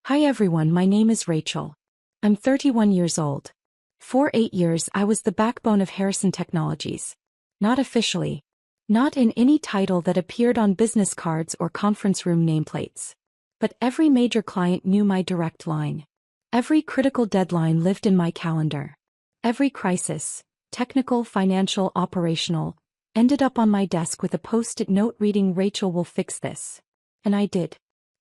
Hi everyone, my name is Rachel. I'm 31 years old. For 8 years I was the backbone of Harrison Technologies. Not officially. Not in any title that appeared on business cards or conference room nameplates. But every major client knew my direct line. Every critical deadline lived in my calendar. Every crisis, technical, financial, operational, ended up on my desk with a post-it note reading "Rachel will fix this." And I did.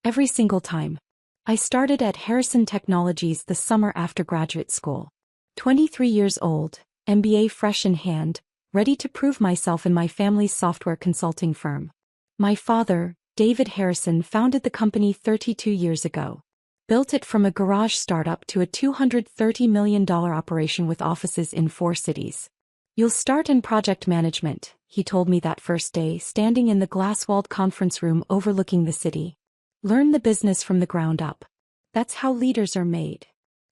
Every single time. I started at Harrison Technologies the summer after graduate school. 23 years old, MBA fresh in hand, ready to prove myself in my family's software consulting firm. My father, David Harrison, founded the company 32 years ago. Built it from a garage startup to a $230 million operation with offices in 4 cities. "You'll start in project management," he told me that first day, standing in the glass-walled conference room overlooking the city. "Learn the business from the ground up. That's how leaders are made."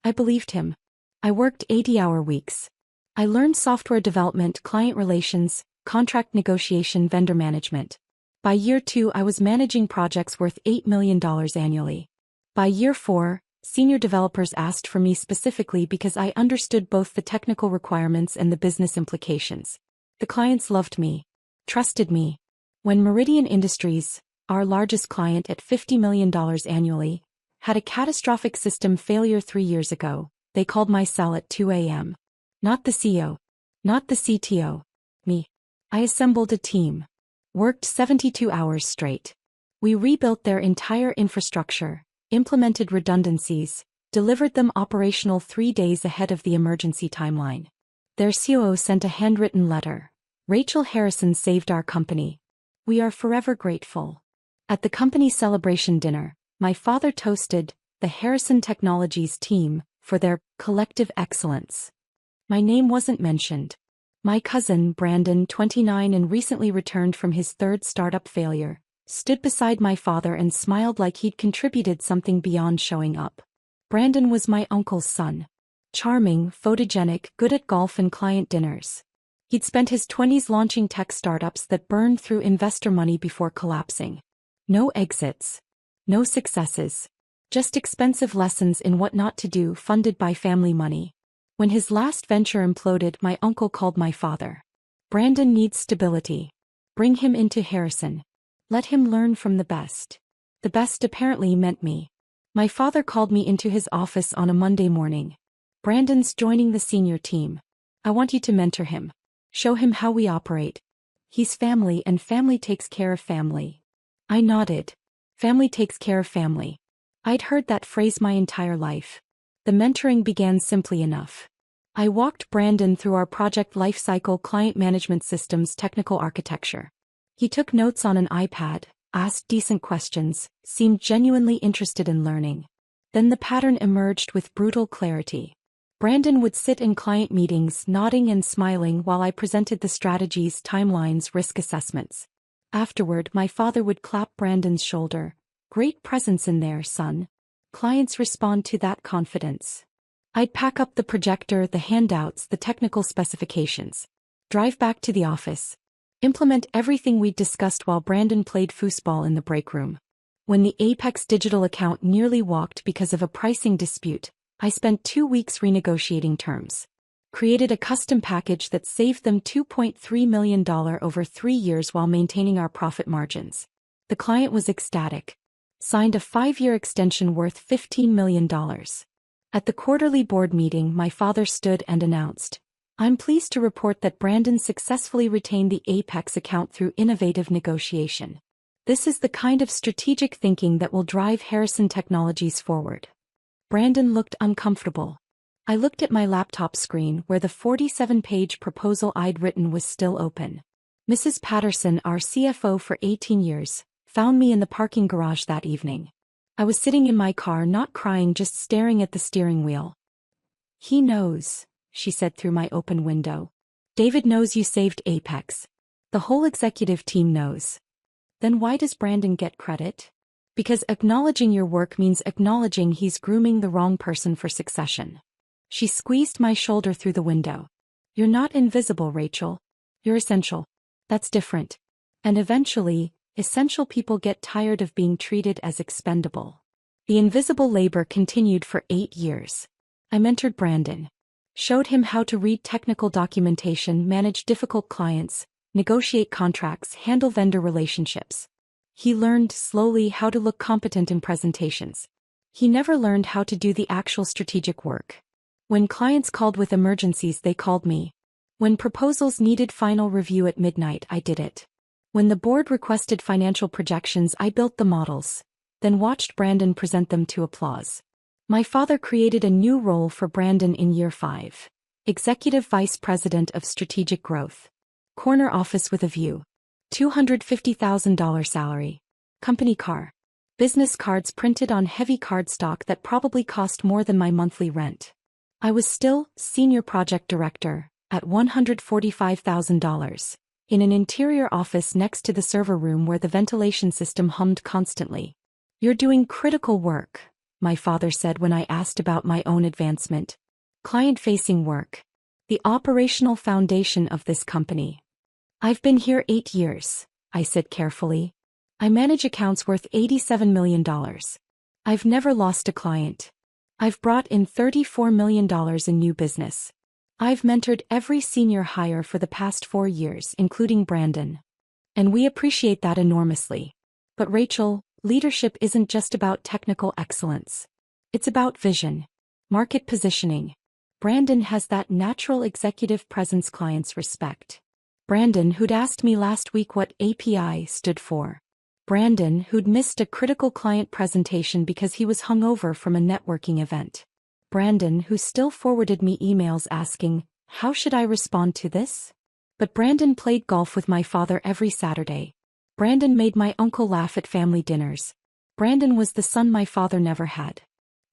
I believed him. I worked 80-hour weeks. I learned software development, client relations, contract negotiation, vendor management. By year 2 I was managing projects worth $8 million annually. By year 4, senior developers asked for me specifically because I understood both the technical requirements and the business implications. The clients loved me. Trusted me. When Meridian Industries, our largest client at $50 million annually, had a catastrophic system failure 3 years ago, they called my cell at 2 a.m. Not the CEO. Not the CTO. Me. I assembled a team. Worked 72 hours straight. We rebuilt their entire infrastructure, implemented redundancies, delivered them operational 3 days ahead of the emergency timeline. Their COO sent a handwritten letter. "Rachel Harrison saved our company. We are forever grateful." At the company celebration dinner, my father toasted the Harrison Technologies team for their collective excellence. My name wasn't mentioned. My cousin, Brandon, 29 and recently returned from his 3rd startup failure, stood beside my father and smiled like he'd contributed something beyond showing up. Brandon was my uncle's son. Charming, photogenic, good at golf and client dinners. He'd spent his 20s launching tech startups that burned through investor money before collapsing. No exits. No successes. Just expensive lessons in what not to do funded by family money. When his last venture imploded, my uncle called my father. "Brandon needs stability. Bring him into Harrison. Let him learn from the best." The best apparently meant me. My father called me into his office on a Monday morning. "Brandon's joining the senior team. I want you to mentor him. Show him how we operate. He's family and family takes care of family." I nodded. Family takes care of family. I'd heard that phrase my entire life. The mentoring began simply enough. I walked Brandon through our project lifecycle, client management systems, technical architecture. He took notes on an iPad, asked decent questions, seemed genuinely interested in learning. Then the pattern emerged with brutal clarity. Brandon would sit in client meetings nodding and smiling while I presented the strategies, timelines, risk assessments. Afterward, my father would clap Brandon's shoulder. "Great presence in there, son. Clients respond to that confidence." I'd pack up the projector, the handouts, the technical specifications. Drive back to the office. Implement everything we'd discussed while Brandon played foosball in the break room. When the Apex Digital account nearly walked because of a pricing dispute, I spent 2 weeks renegotiating terms. Created a custom package that saved them $2.3 million over 3 years while maintaining our profit margins. The client was ecstatic. Signed a 5-year extension worth $15 million. At the quarterly board meeting, my father stood and announced, "I'm pleased to report that Brandon successfully retained the Apex account through innovative negotiation. This is the kind of strategic thinking that will drive Harrison Technologies forward." Brandon looked uncomfortable. I looked at my laptop screen where the 47-page proposal I'd written was still open. Mrs. Patterson, our CFO for 18 years, found me in the parking garage that evening. I was sitting in my car, not crying, just staring at the steering wheel. "He knows," she said through my open window. "David knows you saved Apex. The whole executive team knows. Then why does Brandon get credit? Because acknowledging your work means acknowledging he's grooming the wrong person for succession." She squeezed my shoulder through the window. "You're not invisible, Rachel. You're essential. That's different. And eventually, essential people get tired of being treated as expendable." The invisible labor continued for 8 years. I mentored Brandon. Showed him how to read technical documentation, manage difficult clients, negotiate contracts, handle vendor relationships. He learned slowly how to look competent in presentations. He never learned how to do the actual strategic work. When clients called with emergencies, they called me. When proposals needed final review at midnight, I did it. When the board requested financial projections, I built the models, then watched Brandon present them to applause. My father created a new role for Brandon in year 5. Executive Vice President of Strategic Growth. Corner office with a view. $250,000 salary. Company car. Business cards printed on heavy cardstock that probably cost more than my monthly rent. I was still Senior Project Director, at $145,000, in an interior office next to the server room where the ventilation system hummed constantly. "You're doing critical work," my father said when I asked about my own advancement. "Client-facing work. The operational foundation of this company." "I've been here 8 years," I said carefully. "I manage accounts worth $87 million. I've never lost a client. I've brought in $34 million in new business. I've mentored every senior hire for the past 4 years, including Brandon. And we appreciate that enormously. But Rachel, leadership isn't just about technical excellence. It's about vision, market positioning. Brandon has that natural executive presence clients respect." Brandon, who'd asked me last week what API stood for. Brandon, who'd missed a critical client presentation because he was hungover from a networking event. Brandon, who still forwarded me emails asking, "How should I respond to this?" But Brandon played golf with my father every Saturday. Brandon made my uncle laugh at family dinners. Brandon was the son my father never had.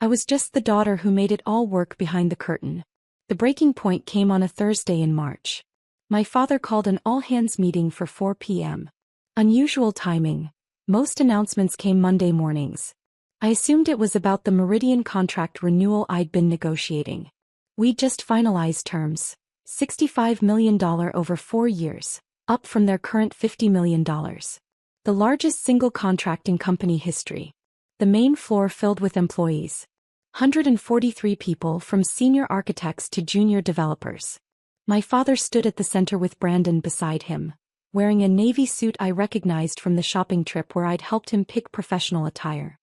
I was just the daughter who made it all work behind the curtain. The breaking point came on a Thursday in March. My father called an all-hands meeting for 4 p.m. Unusual timing. Most announcements came Monday mornings. I assumed it was about the Meridian contract renewal I'd been negotiating. We'd just finalized terms. $65 million over 4 years, up from their current $50 million. The largest single contract in company history. The main floor filled with employees. 143 people, from senior architects to junior developers. My father stood at the center with Brandon beside him, wearing a navy suit I recognized from the shopping trip where I'd helped him pick professional attire.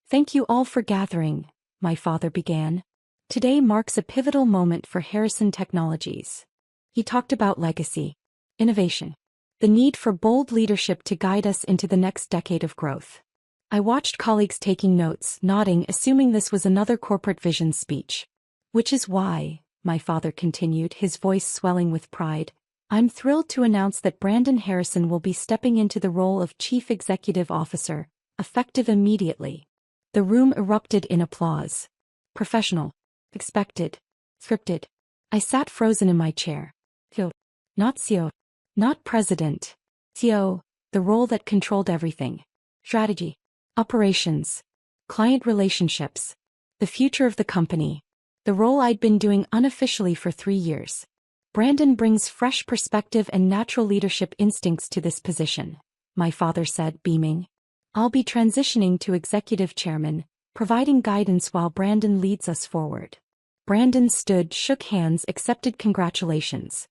"Thank you all for gathering," my father began. "Today marks a pivotal moment for Harrison Technologies." He talked about legacy, innovation, the need for bold leadership to guide us into the next decade of growth. I watched colleagues taking notes, nodding, assuming this was another corporate vision speech. "Which is why," my father continued, his voice swelling with pride, "I'm thrilled to announce that Brandon Harrison will be stepping into the role of Chief Executive Officer, effective immediately." The room erupted in applause. Professional. Expected. Scripted. I sat frozen in my chair. CEO. Not CEO. Not president. CEO, the role that controlled everything. Strategy. Operations. Client relationships. The future of the company. The role I'd been doing unofficially for 3 years. "Brandon brings fresh perspective and natural leadership instincts to this position," my father said, beaming. "I'll be transitioning to executive chairman, providing guidance while Brandon leads us forward." Brandon stood, shook hands, accepted congratulations.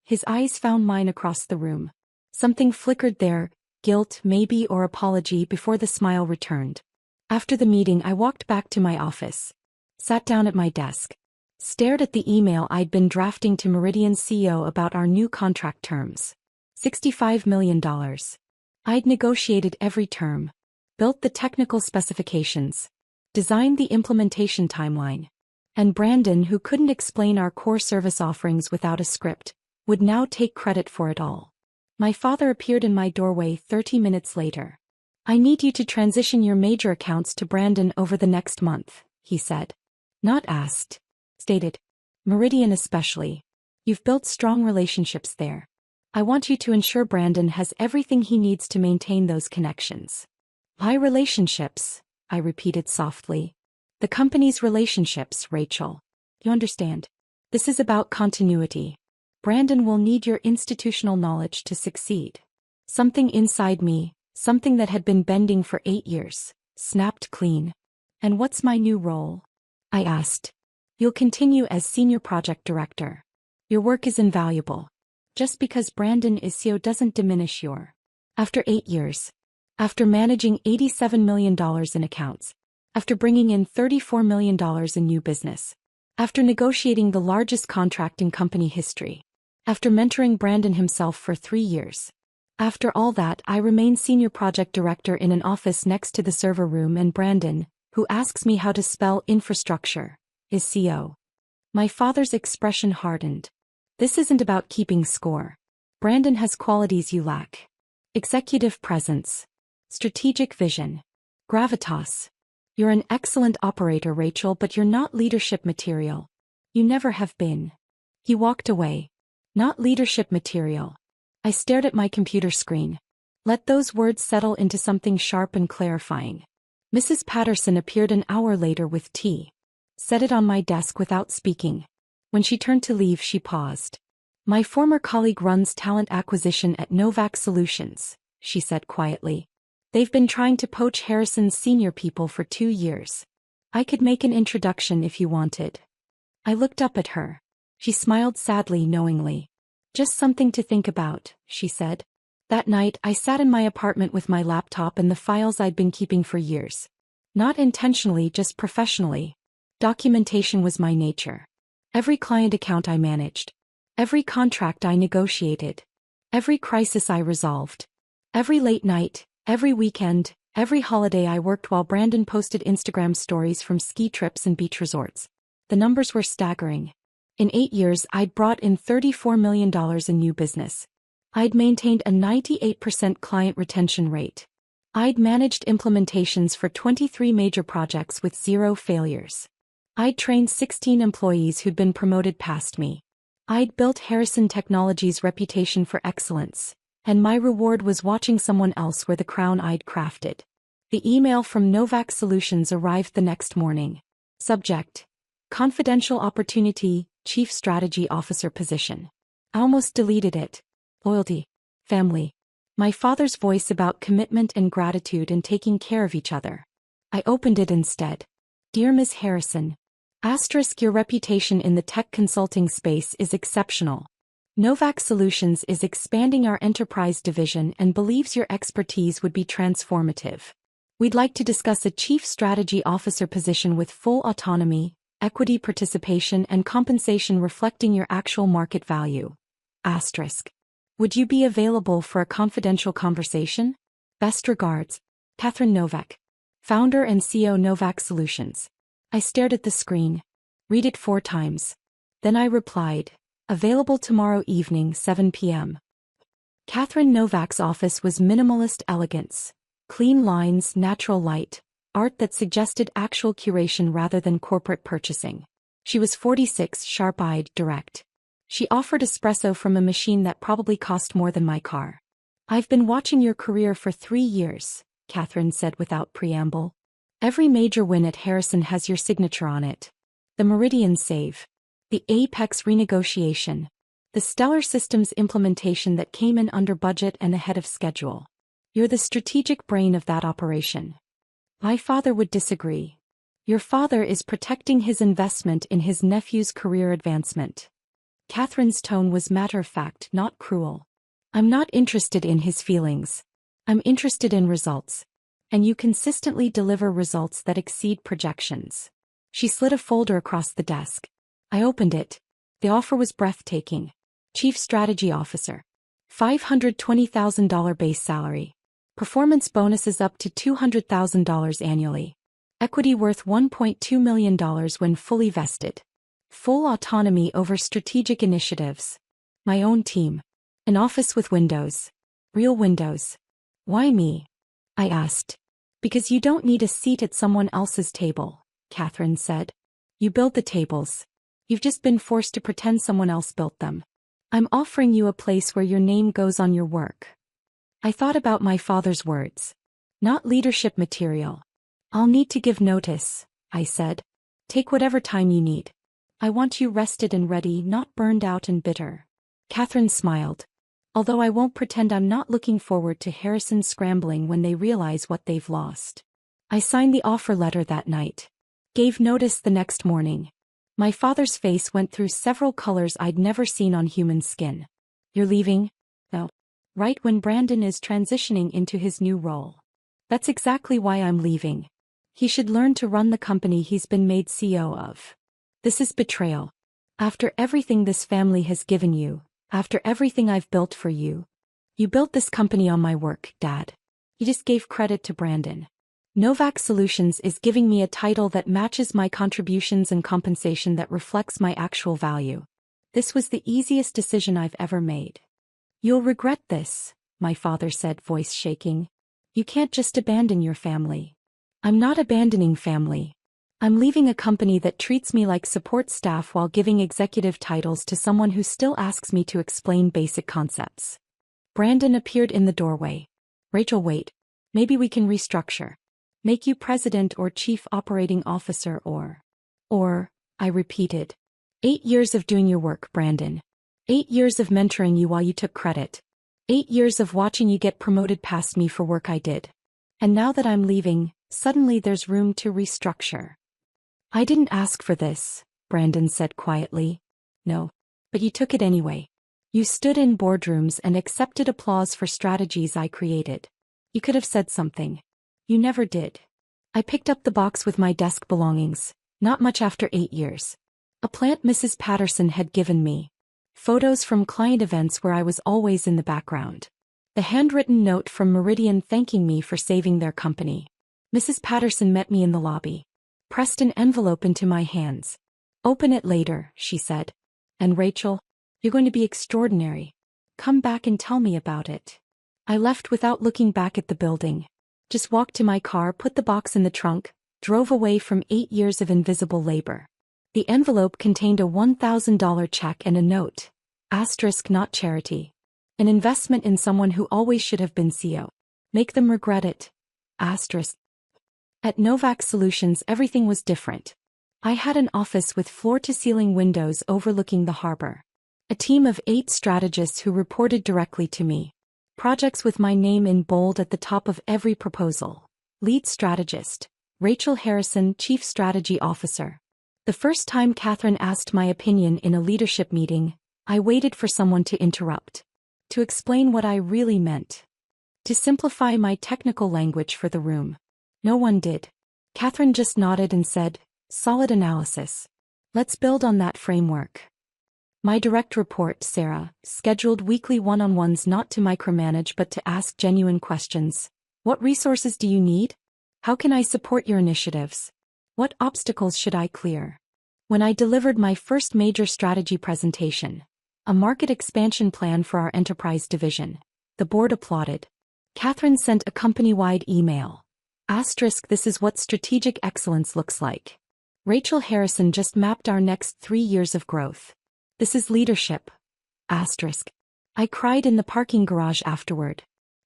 His eyes found mine across the room. Something flickered there, guilt, maybe, or apology, before the smile returned. After the meeting, I walked back to my office. Sat down at my desk. Stared at the email I'd been drafting to Meridian's CEO about our new contract terms. $65 million. I'd negotiated every term. Built the technical specifications. Designed the implementation timeline. And Brandon, who couldn't explain our core service offerings without a script, would now take credit for it all. My father appeared in my doorway 30 minutes later. "I need you to transition your major accounts to Brandon over the next month," he said. Not asked. Stated. "Meridian especially. You've built strong relationships there. I want you to ensure Brandon has everything he needs to maintain those connections." "My relationships," I repeated softly. "The company's relationships, Rachel. You understand? This is about continuity. Brandon will need your institutional knowledge to succeed." Something inside me, something that had been bending for 8 years, snapped clean. And what's my new role? I asked. You'll continue as Senior Project Director. Your work is invaluable. Just because Brandon is CEO doesn't diminish your. After 8 years. After managing $87 million in accounts. After bringing in $34 million in new business. After negotiating the largest contract in company history. After mentoring Brandon himself for 3 years. After all that, I remain Senior Project Director in an office next to the server room, and Brandon, who asks me how to spell infrastructure, is CEO. My father's expression hardened. This isn't about keeping score. Brandon has qualities you lack. Executive presence. Strategic vision. Gravitas. You're an excellent operator, Rachel, but you're not leadership material. You never have been. He walked away. Not leadership material. I stared at my computer screen. Let those words settle into something sharp and clarifying. Mrs. Patterson appeared an hour later with tea. Set it on my desk without speaking. When she turned to leave, she paused. My former colleague runs talent acquisition at Novak Solutions, she said quietly. They've been trying to poach Harrison's senior people for 2 years. I could make an introduction if you wanted. I looked up at her. She smiled sadly, knowingly. Just something to think about, she said. That night, I sat in my apartment with my laptop and the files I'd been keeping for years. Not intentionally, just professionally. Documentation was my nature. Every client account I managed. Every contract I negotiated. Every crisis I resolved. Every late night, every weekend, every holiday I worked while Brandon posted Instagram stories from ski trips and beach resorts. The numbers were staggering. In 8 years, I'd brought in $34 million in new business. I'd maintained a 98% client retention rate. I'd managed implementations for 23 major projects with 0 failures. I'd trained 16 employees who'd been promoted past me. I'd built Harrison Technologies' reputation for excellence, and my reward was watching someone else wear the crown I'd crafted. The email from Novak Solutions arrived the next morning. Subject: Confidential opportunity, Chief Strategy Officer position. I almost deleted it. Loyalty. Family. My father's voice about commitment and gratitude and taking care of each other. I opened it instead. Dear Ms. Harrison. Your reputation in the tech consulting space is exceptional. Novak Solutions is expanding our enterprise division and believes your expertise would be transformative. We'd like to discuss a Chief Strategy Officer position with full autonomy, equity participation and compensation reflecting your actual market value. Would you be available for a confidential conversation? Best regards, Catherine Novak, founder and CEO Novak Solutions. I stared at the screen. Read it 4 times. Then I replied, available tomorrow evening 7 p.m. Catherine Novak's office was minimalist elegance. Clean lines, natural light, art that suggested actual curation rather than corporate purchasing. She was 46, sharp-eyed, direct. She offered espresso from a machine that probably cost more than my car. I've been watching your career for 3 years, Catherine said without preamble. Every major win at Harrison has your signature on it. The Meridian save. The Apex renegotiation. The Stellar Systems implementation that came in under budget and ahead of schedule. You're the strategic brain of that operation. My father would disagree. Your father is protecting his investment in his nephew's career advancement. Catherine's tone was matter-of-fact, not cruel. I'm not interested in his feelings. I'm interested in results. And you consistently deliver results that exceed projections. She slid a folder across the desk. I opened it. The offer was breathtaking. Chief Strategy Officer. $520,000 base salary. Performance bonuses up to $200,000 annually. Equity worth $1.2 million when fully vested. Full autonomy over strategic initiatives. My own team. An office with windows. Real windows. Why me? I asked. Because you don't need a seat at someone else's table, Catherine said. You build the tables. You've just been forced to pretend someone else built them. I'm offering you a place where your name goes on your work. I thought about my father's words. Not leadership material. I'll need to give notice, I said. Take whatever time you need. I want you rested and ready, not burned out and bitter. Catherine smiled. Although I won't pretend I'm not looking forward to Harrison scrambling when they realize what they've lost. I signed the offer letter that night. Gave notice the next morning. My father's face went through several colors I'd never seen on human skin. You're leaving? No. Right when Brandon is transitioning into his new role. That's exactly why I'm leaving. He should learn to run the company he's been made CEO of. This is betrayal. After everything this family has given you, after everything I've built for you. You built this company on my work, Dad. You just gave credit to Brandon. Novak Solutions is giving me a title that matches my contributions and compensation that reflects my actual value. This was the easiest decision I've ever made. You'll regret this, my father said, voice shaking. You can't just abandon your family. I'm not abandoning family. I'm leaving a company that treats me like support staff while giving executive titles to someone who still asks me to explain basic concepts. Brandon appeared in the doorway. Rachel, wait. Maybe we can restructure. Make you president or chief operating officer or, I repeated. 8 years of doing your work, Brandon. 8 years of mentoring you while you took credit. 8 years of watching you get promoted past me for work I did. And now that I'm leaving, suddenly there's room to restructure. I didn't ask for this, Brandon said quietly. No. But you took it anyway. You stood in boardrooms and accepted applause for strategies I created. You could have said something. You never did. I picked up the box with my desk belongings, not much after 8 years. A plant Mrs. Patterson had given me. Photos from client events where I was always in the background. The handwritten note from Meridian thanking me for saving their company. Mrs. Patterson met me in the lobby. Pressed an envelope into my hands. Open it later, she said. And Rachel, you're going to be extraordinary. Come back and tell me about it. I left without looking back at the building. Just walked to my car, put the box in the trunk, drove away from 8 years of invisible labor. The envelope contained a $1,000 check and a note. Asterisk, not charity. An investment in someone who always should have been CEO. Make them regret it. Asterisk. At Novak Solutions everything was different. I had an office with floor-to-ceiling windows overlooking the harbor. A team of 8 strategists who reported directly to me. Projects with my name in bold at the top of every proposal. Lead strategist. Rachel Harrison, Chief Strategy Officer. The first time Catherine asked my opinion in a leadership meeting, I waited for someone to interrupt. To explain what I really meant. To simplify my technical language for the room. No one did. Catherine just nodded and said, solid analysis. Let's build on that framework. My direct report, Sarah, scheduled weekly one-on-ones not to micromanage but to ask genuine questions. What resources do you need? How can I support your initiatives? What obstacles should I clear? When I delivered my first major strategy presentation, a market expansion plan for our enterprise division, the board applauded. Catherine sent a company-wide email. Asterisk, this is what strategic excellence looks like. Rachel Harrison just mapped our next 3 years of growth. This is leadership. Asterisk. I cried in the parking garage afterward.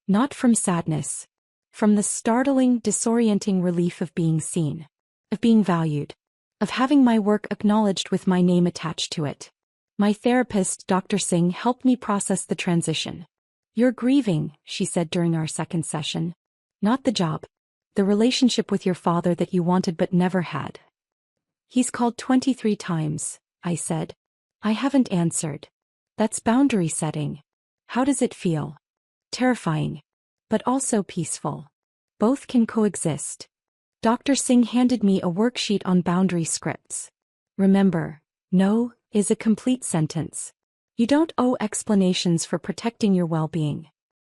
Not from sadness. From the startling, disorienting relief of being seen. Of being valued. Of having my work acknowledged with my name attached to it. My therapist, Dr. Singh, helped me process the transition. You're grieving, she said during our second session. Not the job. The relationship with your father that you wanted but never had. He's called 23 times, I said. I haven't answered. That's boundary setting. How does it feel? Terrifying. But also peaceful. Both can coexist. Dr. Singh handed me a worksheet on boundary scripts. Remember, no is a complete sentence. You don't owe explanations for protecting your well-being.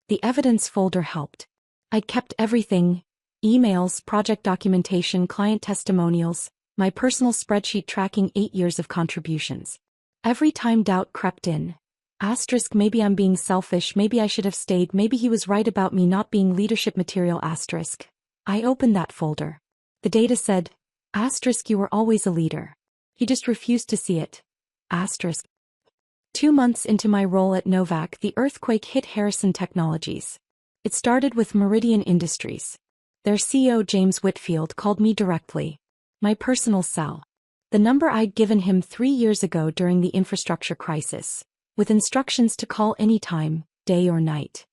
The evidence folder helped. I'd kept everything. Emails, project documentation, client testimonials, my personal spreadsheet tracking 8 years of contributions. Every time doubt crept in. Asterisk, maybe I'm being selfish, maybe I should have stayed, maybe he was right about me not being leadership material. Asterisk. I opened that folder. The data said, asterisk, you were always a leader. He just refused to see it. Asterisk. 2 months into my role at Novak, the earthquake hit Harrison Technologies. It started with Meridian Industries. Their CEO James Whitfield called me directly. My personal cell. The number I'd given him 3 years ago during the infrastructure crisis, with instructions to call anytime, day or night.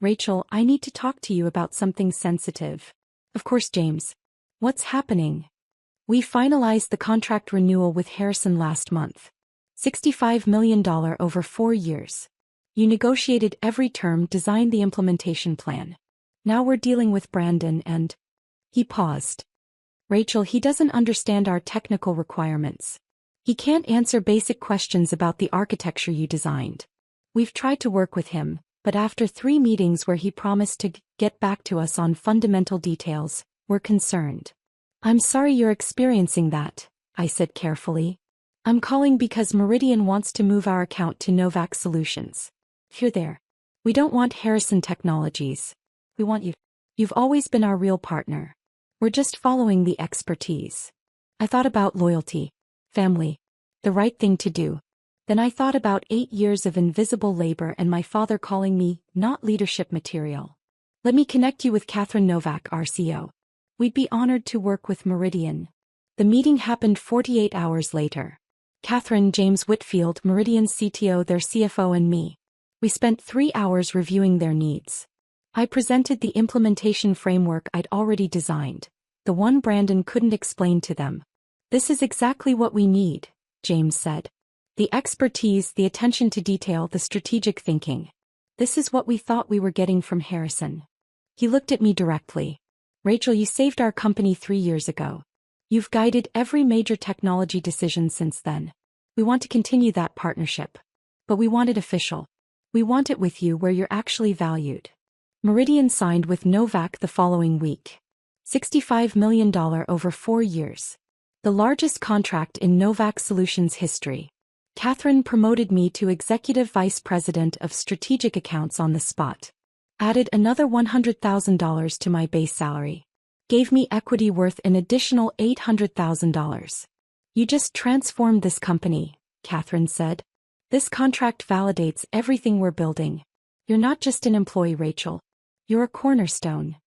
Rachel, I need to talk to you about something sensitive. Of course, James. What's happening? We finalized the contract renewal with Harrison last month. $65 million over 4 years. You negotiated every term, designed the implementation plan. Now we're dealing with Brandon and... He paused. Rachel, he doesn't understand our technical requirements. He can't answer basic questions about the architecture you designed. We've tried to work with him, but after 3 meetings where he promised to get back to us on fundamental details, we're concerned. I'm sorry you're experiencing that, I said carefully. I'm calling because Meridian wants to move our account to Novak Solutions. If you're there. We don't want Harrison Technologies. We want you. You've always been our real partner. We're just following the expertise. I thought about loyalty, family, the right thing to do. Then I thought about 8 years of invisible labor and my father calling me not leadership material. Let me connect you with Catherine Novak, RCO. We'd be honored to work with Meridian. The meeting happened 48 hours later. Catherine, James Whitfield, Meridian's CTO, their CFO, and me. We spent 3 hours reviewing their needs. I presented the implementation framework I'd already designed, the one Brandon couldn't explain to them. This is exactly what we need, James said. The expertise, the attention to detail, the strategic thinking. This is what we thought we were getting from Harrison. He looked at me directly. Rachel, you saved our company 3 years ago. You've guided every major technology decision since then. We want to continue that partnership. But we want it official. We want it with you where you're actually valued. Meridian signed with Novak the following week. $65 million over 4 years. The largest contract in Novak Solutions history. Catherine promoted me to Executive Vice President of Strategic Accounts on the spot. Added another $100,000 to my base salary. Gave me equity worth an additional $800,000. You just transformed this company, Catherine said. This contract validates everything we're building. You're not just an employee, Rachel. You're a cornerstone.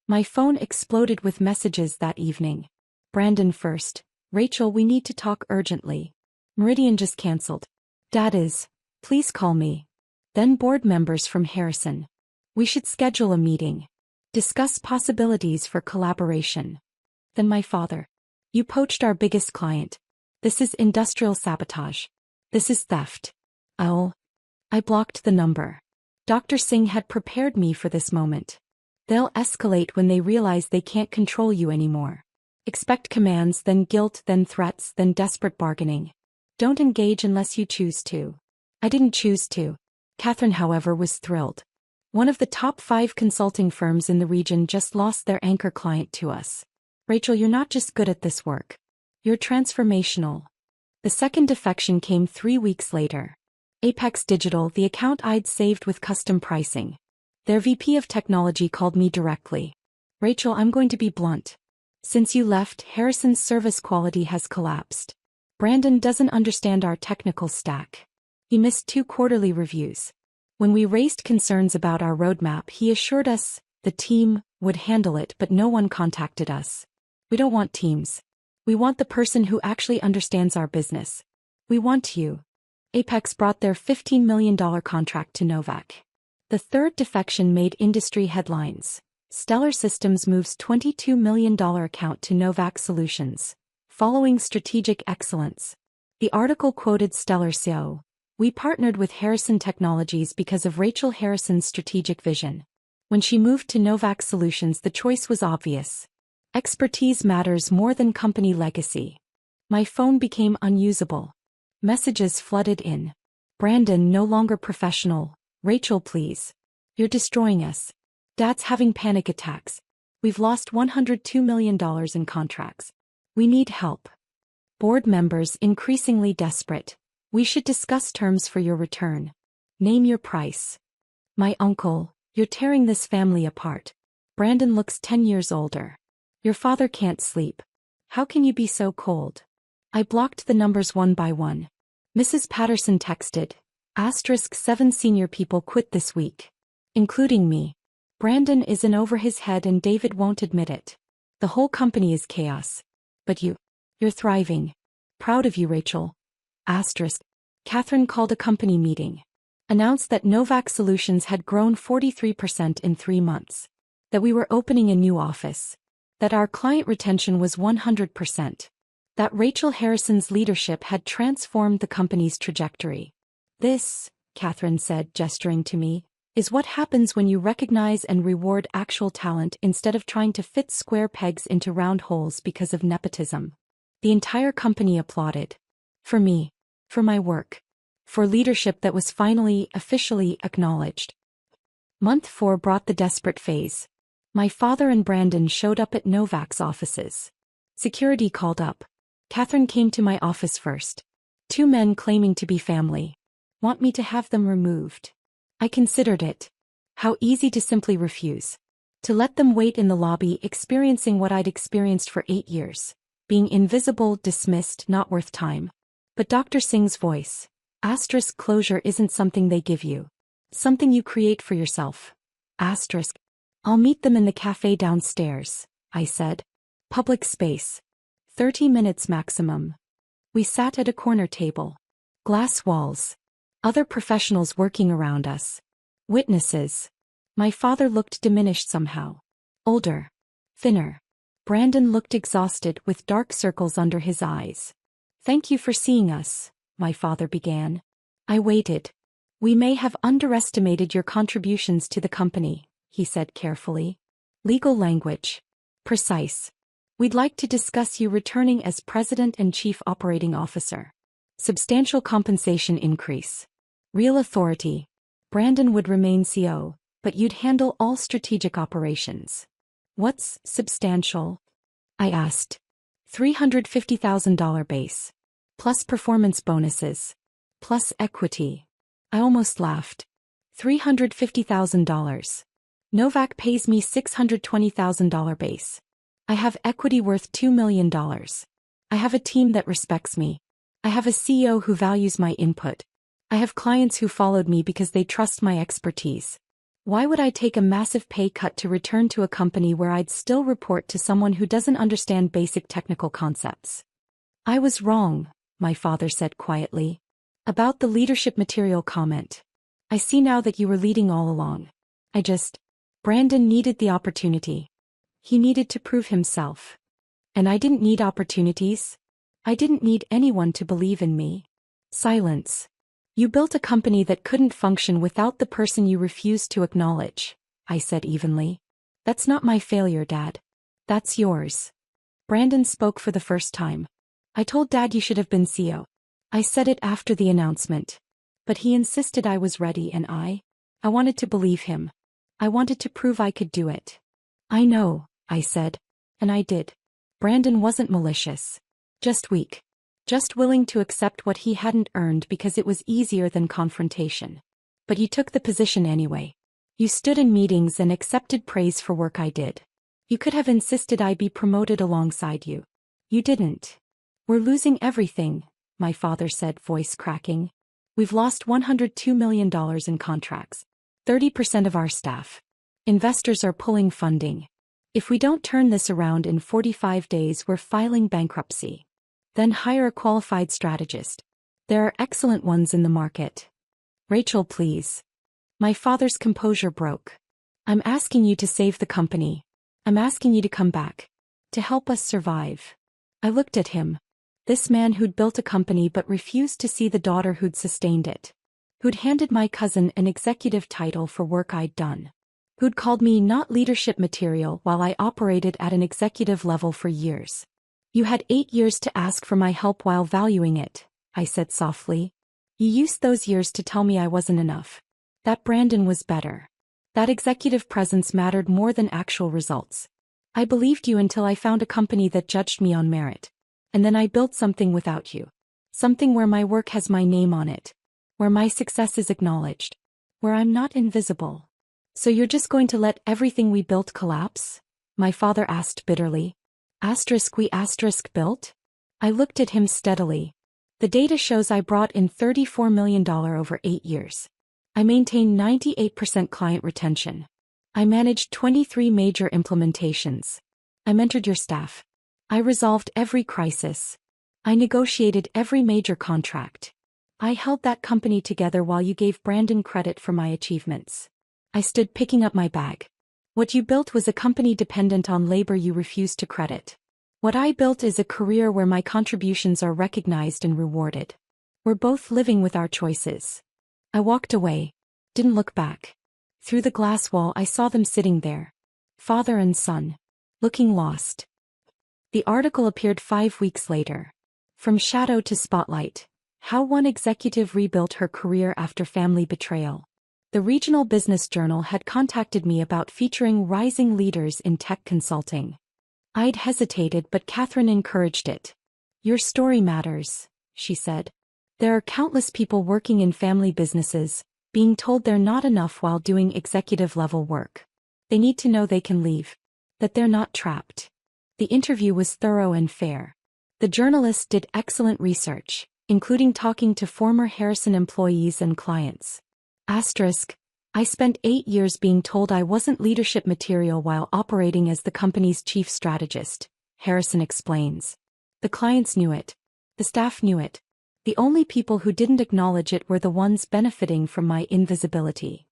My phone exploded with messages that evening. Brandon first. Rachel, we need to talk urgently. Meridian just canceled. Dad is. Please call me. Then board members from Harrison. We should schedule a meeting. Discuss possibilities for collaboration. Then my father. You poached our biggest client. This is industrial sabotage. This is theft. I blocked the number. Dr. Singh had prepared me for this moment. They'll escalate when they realize they can't control you anymore. Expect commands, then guilt, then threats, then desperate bargaining. Don't engage unless you choose to. I didn't choose to. Catherine, however, was thrilled. One of the top 5 consulting firms in the region just lost their anchor client to us. Rachel, you're not just good at this work. You're transformational. The second defection came 3 weeks later. Apex Digital, the account I'd saved with custom pricing. Their VP of technology called me directly. Rachel, I'm going to be blunt. Since you left, Harrison's service quality has collapsed. Brandon doesn't understand our technical stack. He missed 2 quarterly reviews. When we raised concerns about our roadmap, he assured us the team would handle it, but no one contacted us. We don't want teams. We want the person who actually understands our business. We want you. Apex brought their $15 million contract to Novak. The third defection made industry headlines. Stellar Systems moves $22 million account to Novak Solutions, following strategic excellence. The article quoted Stellar CEO. We partnered with Harrison Technologies because of Rachel Harrison's strategic vision. When she moved to Novak Solutions, the choice was obvious. Expertise matters more than company legacy. My phone became unusable. Messages flooded in. Brandon, no longer professional. Rachel, please. You're destroying us. Dad's having panic attacks. We've lost $102 million in contracts. We need help. Board members increasingly desperate. We should discuss terms for your return. Name your price. My uncle, you're tearing this family apart. Brandon looks 10 years older. Your father can't sleep. How can you be so cold? I blocked the numbers one by one. Mrs. Patterson texted. *7 senior people quit this week. Including me. Brandon is in over his head and David won't admit it. The whole company is chaos. But you're thriving. Proud of you, Rachel. Catherine called a company meeting. Announced that Novak Solutions had grown 43% in 3 months. That we were opening a new office. That our client retention was 100%. That Rachel Harrison's leadership had transformed the company's trajectory. This, Catherine said, gesturing to me, is what happens when you recognize and reward actual talent instead of trying to fit square pegs into round holes because of nepotism. The entire company applauded. For me. For my work. For leadership that was finally, officially acknowledged. Month 4 brought the desperate phase. My father and Brandon showed up at Novak's offices. Security called up. Catherine came to my office first. 2 men claiming to be family. Want me to have them removed. I considered it. How easy to simply refuse. To let them wait in the lobby experiencing what I'd experienced for 8 years. Being invisible, dismissed, not worth time. But Dr. Singh's voice. Asterisk closure isn't something they give you. Something you create for yourself. Asterisk. I'll meet them in the cafe downstairs, I said. Public space. 30 minutes maximum. We sat at a corner table. Glass walls. Other professionals working around us. Witnesses. My father looked diminished somehow. Older. Thinner. Brandon looked exhausted with dark circles under his eyes. Thank you for seeing us, my father began. I waited. We may have underestimated your contributions to the company, he said carefully. Legal language. Precise. We'd like to discuss you returning as President and Chief Operating Officer. Substantial compensation increase. Real authority. Brandon would remain CO, but you'd handle all strategic operations. What's substantial? I asked. $350,000 base. Plus performance bonuses. Plus equity. I almost laughed. $350,000. Novak pays me $620,000 base. I have equity worth $2 million. I have a team that respects me. I have a CEO who values my input. I have clients who followed me because they trust my expertise. Why would I take a massive pay cut to return to a company where I'd still report to someone who doesn't understand basic technical concepts? I was wrong, my father said quietly. About the leadership material comment. I see now that you were leading all along. Brandon needed the opportunity. He needed to prove himself. And I didn't need opportunities. I didn't need anyone to believe in me. Silence. You built a company that couldn't function without the person you refused to acknowledge, I said evenly. That's not my failure, Dad. That's yours. Brandon spoke for the first time. I told Dad you should have been CEO. I said it after the announcement. But he insisted I was ready and I wanted to believe him. I wanted to prove I could do it. I know, I said. And I did. Brandon wasn't malicious. Just weak. Just willing to accept what he hadn't earned because it was easier than confrontation. But you took the position anyway. You stood in meetings and accepted praise for work I did. You could have insisted I be promoted alongside you. You didn't. We're losing everything, my father said, voice cracking. We've lost $102 million in contracts. 30% of our staff. Investors are pulling funding. If we don't turn this around in 45 days, we're filing bankruptcy. Then hire a qualified strategist. There are excellent ones in the market. Rachel, please. My father's composure broke. I'm asking you to save the company. I'm asking you to come back. To help us survive. I looked at him. This man who'd built a company but refused to see the daughter who'd sustained it. Who'd handed my cousin an executive title for work I'd done. Who'd called me not leadership material while I operated at an executive level for years. You had 8 years to ask for my help while valuing it, I said softly. You used those years to tell me I wasn't enough. That Brandon was better. That executive presence mattered more than actual results. I believed you until I found a company that judged me on merit. And then I built something without you. Something where my work has my name on it. Where my success is acknowledged. Where I'm not invisible. So you're just going to let everything we built collapse? My father asked bitterly. We built? I looked at him steadily. The data shows I brought in $34 million over 8 years. I maintained 98% client retention. I managed 23 major implementations. I mentored your staff. I resolved every crisis. I negotiated every major contract. I held that company together while you gave Brandon credit for my achievements. I stood picking up my bag. What you built was a company dependent on labor you refused to credit. What I built is a career where my contributions are recognized and rewarded. We're both living with our choices. I walked away. Didn't look back. Through the glass wall I saw them sitting there. Father and son. Looking lost. The article appeared 5 weeks later. From shadow to spotlight. How one executive rebuilt her career after family betrayal. The Regional Business Journal had contacted me about featuring rising leaders in tech consulting. I'd hesitated, but Catherine encouraged it. Your story matters, she said. There are countless people working in family businesses, being told they're not enough while doing executive-level work. They need to know they can leave. That they're not trapped. The interview was thorough and fair. The journalist did excellent research, including talking to former Harrison employees and clients. I spent 8 years being told I wasn't leadership material while operating as the company's chief strategist, Harrison explains. The clients knew it. The staff knew it. The only people who didn't acknowledge it were the ones benefiting from my invisibility.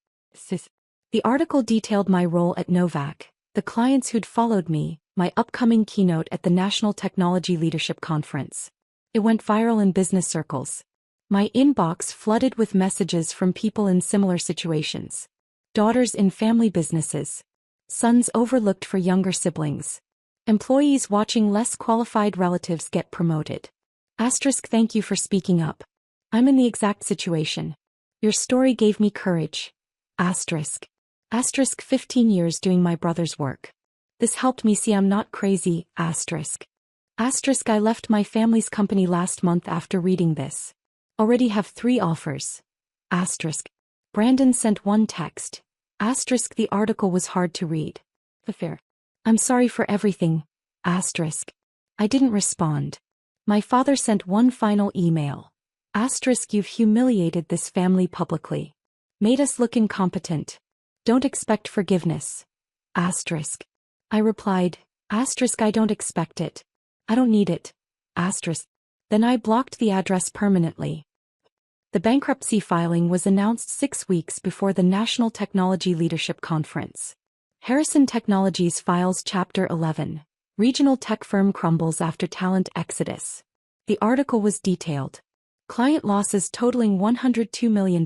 The article detailed my role at Novak, the clients who'd followed me, my upcoming keynote at the National Technology Leadership Conference. It went viral in business circles. My inbox flooded with messages from people in similar situations. Daughters in family businesses. Sons overlooked for younger siblings. Employees watching less qualified relatives get promoted. Thank you for speaking up. I'm in the exact situation. Your story gave me courage. 15 years doing my brother's work. This helped me see I'm not crazy. I left my family's company last month after reading this. Already have 3 offers. Brandon sent one text. The article was hard to read. I'm sorry for everything. I didn't respond. My father sent one final email. You've humiliated this family publicly. Made us look incompetent. Don't expect forgiveness. I replied. I don't expect it. I don't need it. Then I blocked the address permanently. The bankruptcy filing was announced 6 weeks before the National Technology Leadership Conference. Harrison Technologies files Chapter 11. Regional tech firm crumbles after talent exodus. The article was detailed. Client losses totaling $102 million.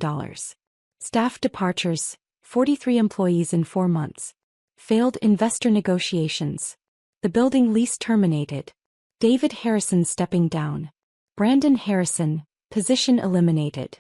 Staff departures, 43 employees in 4 months. Failed investor negotiations. The building lease terminated. David Harrison stepping down. Brandon Harrison, position eliminated.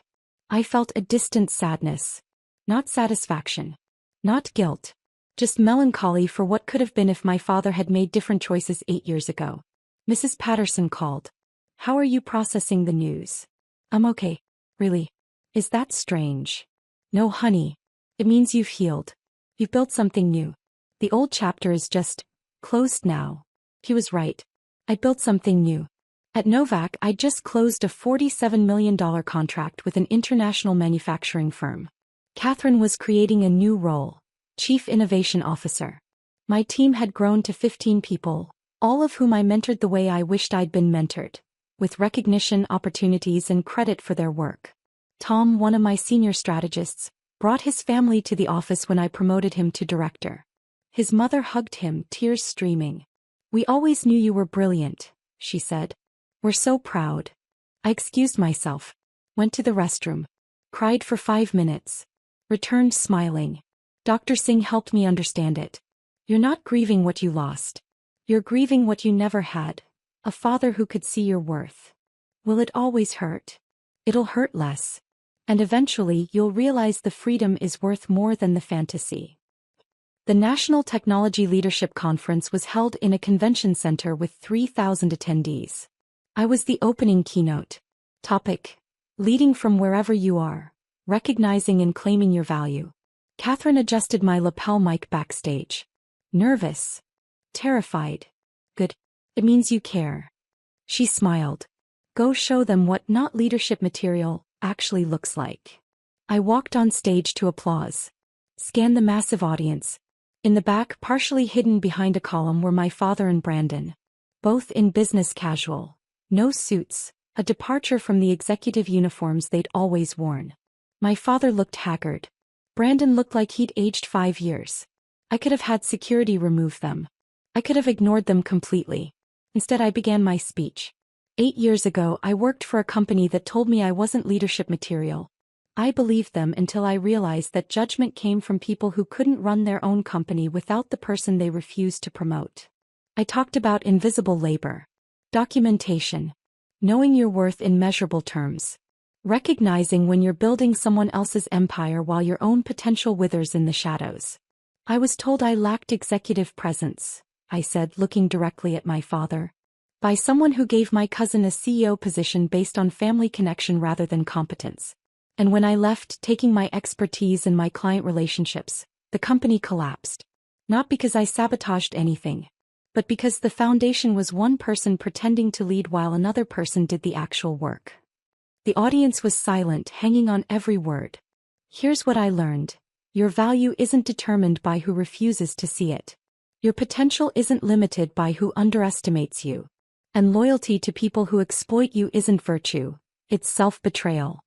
I felt a distant sadness. Not satisfaction. Not guilt. Just melancholy for what could have been if my father had made different choices 8 years ago. Mrs. Patterson called. How are you processing the news? I'm okay. Really? Is that strange? No, honey. It means you've healed. You've built something new. The old chapter is just closed now. He was right. I built something new. At Novak, I just closed a $47 million contract with an international manufacturing firm. Catherine was creating a new role, Chief Innovation Officer. My team had grown to 15 people, all of whom I mentored the way I wished I'd been mentored, with recognition, opportunities, and credit for their work. Tom, one of my senior strategists, brought his family to the office when I promoted him to director. His mother hugged him, tears streaming. We always knew you were brilliant, she said. We're so proud. I excused myself. Went to the restroom. Cried for 5 minutes. Returned smiling. Dr. Singh helped me understand it. You're not grieving what you lost. You're grieving what you never had. A father who could see your worth. Will it always hurt? It'll hurt less. And eventually you'll realize the freedom is worth more than the fantasy. The National Technology Leadership Conference was held in a convention center with 3,000 attendees. I was the opening keynote. Topic: Leading from wherever you are. Recognizing and claiming your value. Catherine adjusted my lapel mic backstage. Nervous. Terrified. Good. It means you care. She smiled. Go show them what not leadership material actually looks like. I walked on stage to applause. Scanned the massive audience. In the back, partially hidden behind a column, were my father and Brandon. Both in business casual. No suits, a departure from the executive uniforms they'd always worn. My father looked haggard. Brandon looked like he'd aged 5 years. I could have had security remove them. I could have ignored them completely. Instead, I began my speech. 8 years ago, I worked for a company that told me I wasn't leadership material. I believed them until I realized that judgment came from people who couldn't run their own company without the person they refused to promote. I talked about invisible labor, documentation, knowing your worth in measurable terms, recognizing when you're building someone else's empire while your own potential withers in the shadows. I was told I lacked executive presence, I said, looking directly at my father. By someone who gave my cousin a CEO position based on family connection rather than competence. And when I left, taking my expertise and my client relationships, the company collapsed. Not because I sabotaged anything, but because the foundation was one person pretending to lead while another person did the actual work. The audience was silent, hanging on every word. Here's what I learned. Your value isn't determined by who refuses to see it. Your potential isn't limited by who underestimates you. And loyalty to people who exploit you isn't virtue, it's self-betrayal.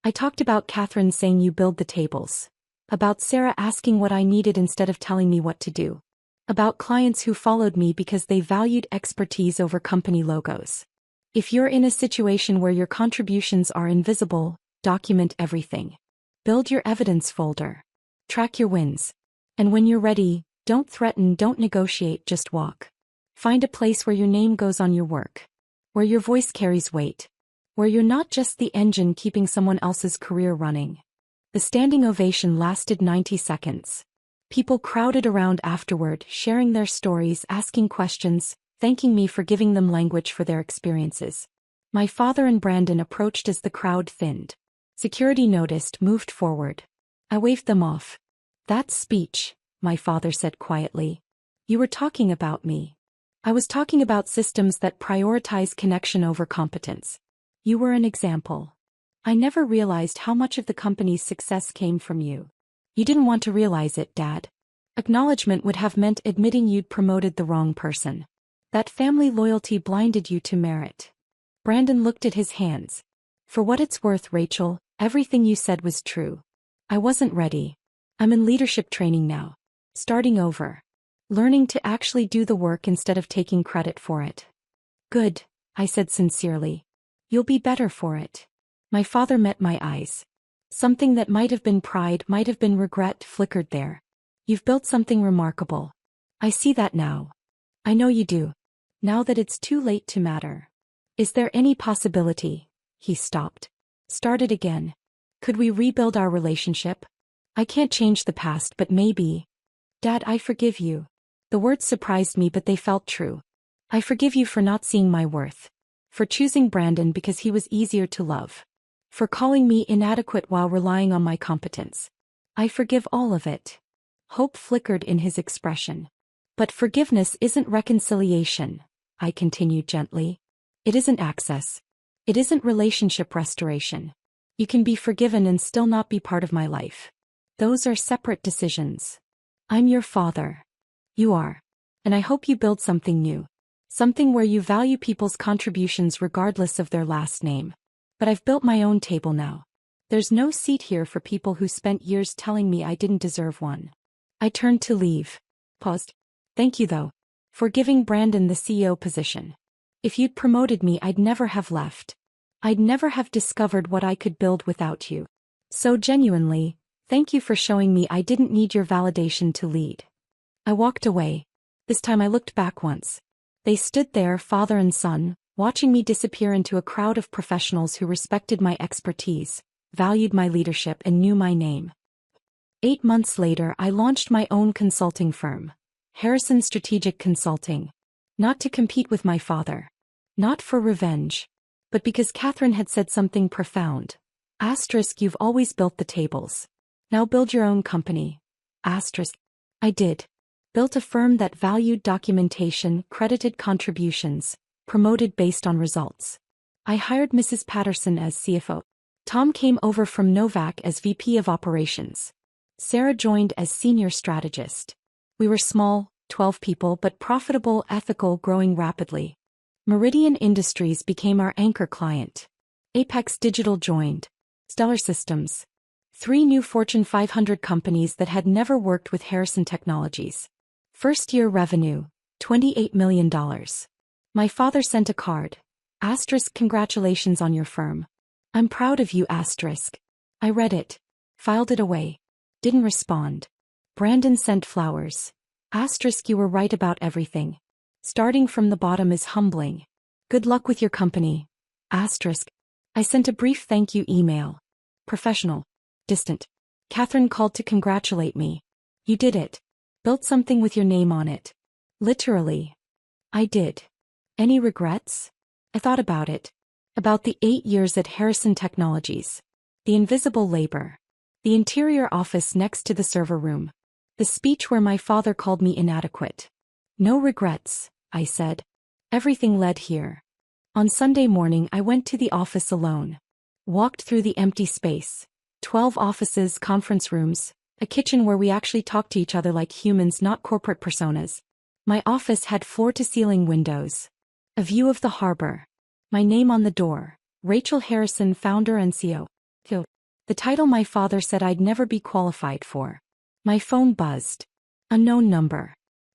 I talked about Catherine saying you build the tables. About Sarah asking what I needed instead of telling me what to do. About clients who followed me because they valued expertise over company logos. If you're in a situation where your contributions are invisible, document everything. Build your evidence folder. Track your wins. And when you're ready, don't threaten, don't negotiate, just walk. Find a place where your name goes on your work. Where your voice carries weight. Where you're not just the engine keeping someone else's career running. The standing ovation lasted 90 seconds. People crowded around afterward, sharing their stories, asking questions, thanking me for giving them language for their experiences. My father and Brandon approached as the crowd thinned. Security noticed, moved forward. I waved them off. That speech, my father said quietly. You were talking about me. I was talking about systems that prioritize connection over competence. You were an example. I never realized how much of the company's success came from you. You didn't want to realize it, Dad. Acknowledgement would have meant admitting you'd promoted the wrong person. That family loyalty blinded you to merit. Brandon looked at his hands. For what it's worth, Rachel, everything you said was true. I wasn't ready. I'm in leadership training now. Starting over. Learning to actually do the work instead of taking credit for it. Good, I said sincerely. You'll be better for it. My father met my eyes. Something that might have been pride, might have been regret, flickered there. You've built something remarkable. I see that now. I know you do. Now that it's too late to matter. Is there any possibility? He stopped. Started again. Could we rebuild our relationship? I can't change the past, but maybe. Dad, I forgive you. The words surprised me, but they felt true. I forgive you for not seeing my worth. For choosing Brandon because he was easier to love. For calling me inadequate while relying on my competence. I forgive all of it. Hope flickered in his expression. But forgiveness isn't reconciliation, I continued gently. It isn't access. It isn't relationship restoration. You can be forgiven and still not be part of my life. Those are separate decisions. I'm your father. You are. And I hope you build something new. Something where you value people's contributions regardless of their last name. But I've built my own table now. There's no seat here for people who spent years telling me I didn't deserve one. I turned to leave. Paused. Thank you though. For giving Brandon the CEO position. If you'd promoted me, I'd never have left. I'd never have discovered what I could build without you. So genuinely, thank you for showing me I didn't need your validation to lead. I walked away. This time I looked back once. They stood there, father and son, watching me disappear into a crowd of professionals who respected my expertise, valued my leadership, and knew my name. 8 months later, I launched my own consulting firm, Harrison Strategic Consulting. Not to compete with my father. Not for revenge. But because Catherine had said something profound. Asterisk, you've always built the tables. Now build your own company. Asterisk. I did. Built a firm that valued documentation, credited contributions, promoted based on results. I hired Mrs. Patterson as CFO. Tom came over from Novak as VP of Operations. Sarah joined as Senior Strategist. We were small, 12 people, but profitable, ethical, growing rapidly. Meridian Industries became our anchor client. Apex Digital joined. Stellar Systems. 3 new Fortune 500 companies that had never worked with Harrison Technologies. First-year revenue, $28 million. My father sent a card. Asterisk, congratulations on your firm. I'm proud of you, asterisk. I read it. Filed it away. Didn't respond. Brandon sent flowers. Asterisk, you were right about everything. Starting from the bottom is humbling. Good luck with your company. Asterisk. I sent a brief thank you email. Professional. Distant. Catherine called to congratulate me. You did it. Built something with your name on it. Literally. I did. Any regrets? I thought about it. About the 8 years at Harrison Technologies. The invisible labor. The interior office next to the server room. The speech where my father called me inadequate. No regrets, I said. Everything led here. On Sunday morning I went to the office alone. Walked through the empty space. 12 offices, conference rooms, a kitchen where we actually talked to each other like humans, not corporate personas. My office had floor-to-ceiling windows. A view of the harbor. My name on the door. Rachel Harrison, founder and CEO. The title my father said I'd never be qualified for. My phone buzzed. Unknown number.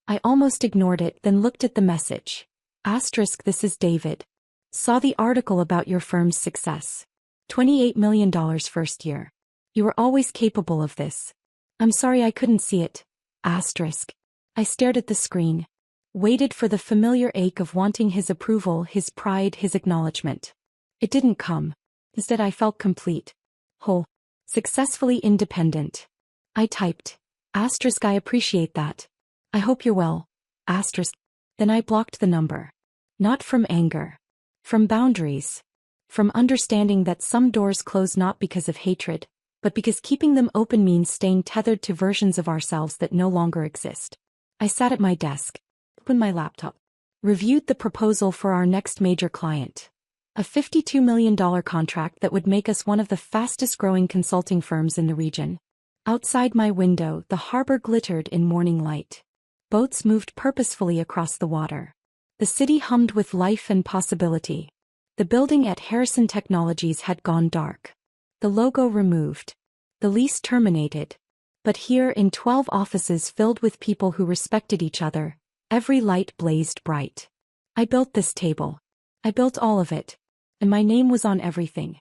I almost ignored it, then looked at the message. Asterisk, this is David. Saw the article about your firm's success. $28 million first year. You were always capable of this. I'm sorry I couldn't see it. Asterisk. I stared at the screen. Waited for the familiar ache of wanting his approval, his pride, his acknowledgement. It didn't come. Instead I felt complete. Whole. Successfully independent. I typed. Asterisk, I appreciate that. I hope you're well. Asterisk. Then I blocked the number. Not from anger. From boundaries. From understanding that some doors close not because of hatred, but because keeping them open means staying tethered to versions of ourselves that no longer exist. I sat at my desk. Opened my laptop. Reviewed the proposal for our next major client. A $52 million contract that would make us one of the fastest-growing consulting firms in the region. Outside my window, the harbor glittered in morning light. Boats moved purposefully across the water. The city hummed with life and possibility. The building at Harrison Technologies had gone dark. The logo removed. The lease terminated. But here in 12 offices filled with people who respected each other, every light blazed bright. I built this table. I built all of it. And my name was on everything.